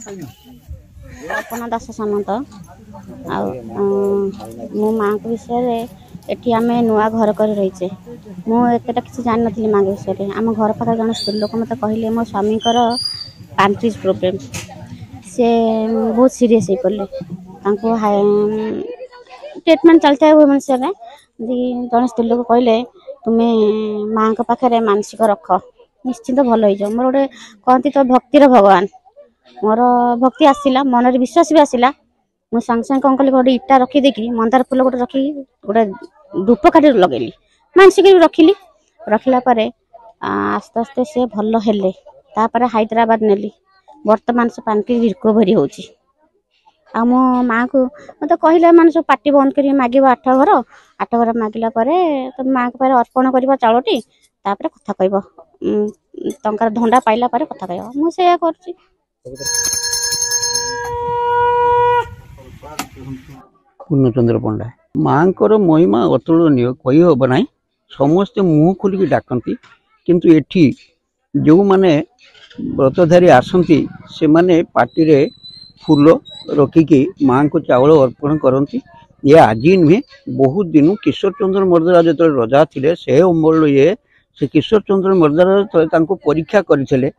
अपना दास सामंत मो माँ विषय एटी आम नुआ घर कर रहीचे मुझे किसी जान नी माँ विषय आम घर पाखे जन स्त्री लोक मत कहले मो स्वामी पैंट्रिज प्रोब्लेम से बहुत सीरीयस हो पड़े ट्रीटमेंट चलता है भुवनेश्वर जन स्त्री लोक कहले तुम्हें माँ पाखे मानसिक रख निश्चिंत भल हो मोर गोटे कहती तो भक्तिर भगवान मोर भक्ति आसला मन विश्वास भी आसला मुझे सांगे सांगे कौन कली गोटे इटा रखीदे मंदार फूल गोटे रखी गोटे धूप काठी लगेली मानसिक भी रखिली रखला आस्ते आस्ते से भल हेले तापर हैदराबाद नेली वर्तमान से पानकी रिकवरी होची आ मो माँ को मत कहले मान सब पार्टी बंद कर मागिब 8 घर मागिला तुम माँ को अर्पण कर चाउलटी तापर कथा कह टंकार धंडा पाइला कथा कह मुझे कर पूर्णचंद्र पंडा माँ को महिमा अतुलनीय कही हम ना समस्ते मुँह खोलिक डाकती किंतु एठी जो माने व्रतधारी आसती से माने पार्टी रे फूल रखिकी माँ को चावल अर्पण करती ये आज नुहे बहुत दिन किशोर चंद्र मर्दरा जो रजा थे से अमल ये से किशोर चंद्र मर्दरा परीक्षा करते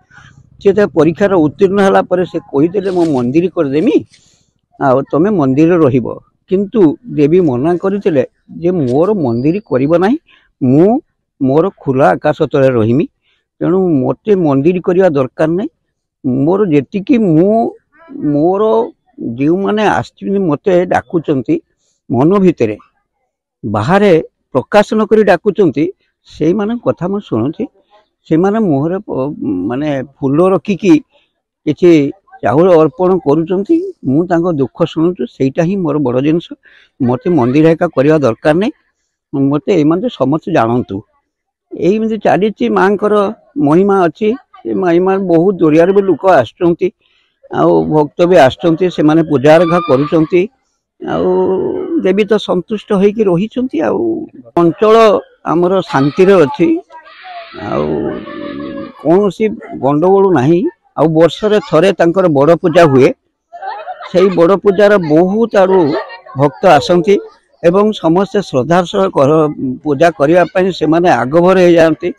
से परीक्षार उत्तीर्ण है से कहीदे मो मंदिर करदेमी आ तुम मंदिर रहिबो किंतु देवी मना करते जे मोर मंदिर करिबो नाही मु मोर खुला आकाश तले रहिमी तेणु मते मंदिर करिया दरकार नहीं मोर जेतिकी मोर जो माने आसि मते डाकुचंती मन भितरे बाहर प्रकाशन करी डाकुचंती से माने कथा मु सुनुची से माने मोहरे माने फूल रखिकी किछि चाउल अर्पण करुचंती मु तांको दुख शुणुछु सेटा ही मोर बड़ जिनस मते मंदिर एका करिया दरकार नहीं मते एमाने समस्त जानतु एमती चली माँ महिमा अच्छी महिमा बहुत दुरिया भी लोक आसुँच भक्त भी आसुँच से माने पूजा अर्घा करुँच देवी तो संतुष्ट होइकी रही अंचल आमर शांति अच्छी कौन सी गंडगोल नहीं आ वर्षरे थरे तांकर बड़ पूजा हुए से बड़ पूजार बहुत आड़ू भक्त आसती एवं समस्त श्रद्धार सह पूजा करने से माने आगभर हो जाती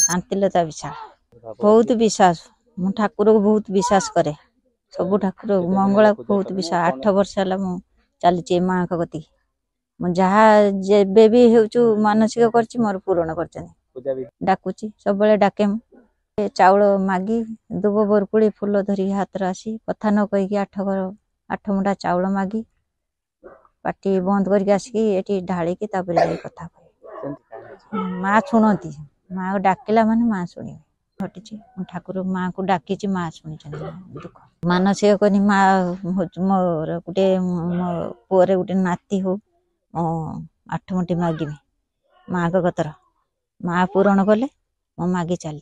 शांतिलता विशाल बहुत विश्वास मु ठाकुर को बहुत विश्वास करे सब ठाकुर मंगला को बहुत विश्वास 8 वर्ष है चली माँ का गति जहाँ जेबे भी हो मानसिक कर मोर पूरण कर डाकुची सब डाके चाउल मागी दुब बरकुड़ी फूल धरी हाथ आसी कथा न कहीकि 8 मुंडा चाउल मागी पार्टी बंद करके आसिकी ढालिकी कथा कह माँ शुणती माँ डाकिला माने माँ शुणे हटी ठाकुर माँ को डाकी माँ शुणी दुख मानसिक करी माँ मोर गोटे मो पुअरे गोटे नाती हो 8 मुठी मागिमी माँ को गतर माँ पूरण कले मो मागी चली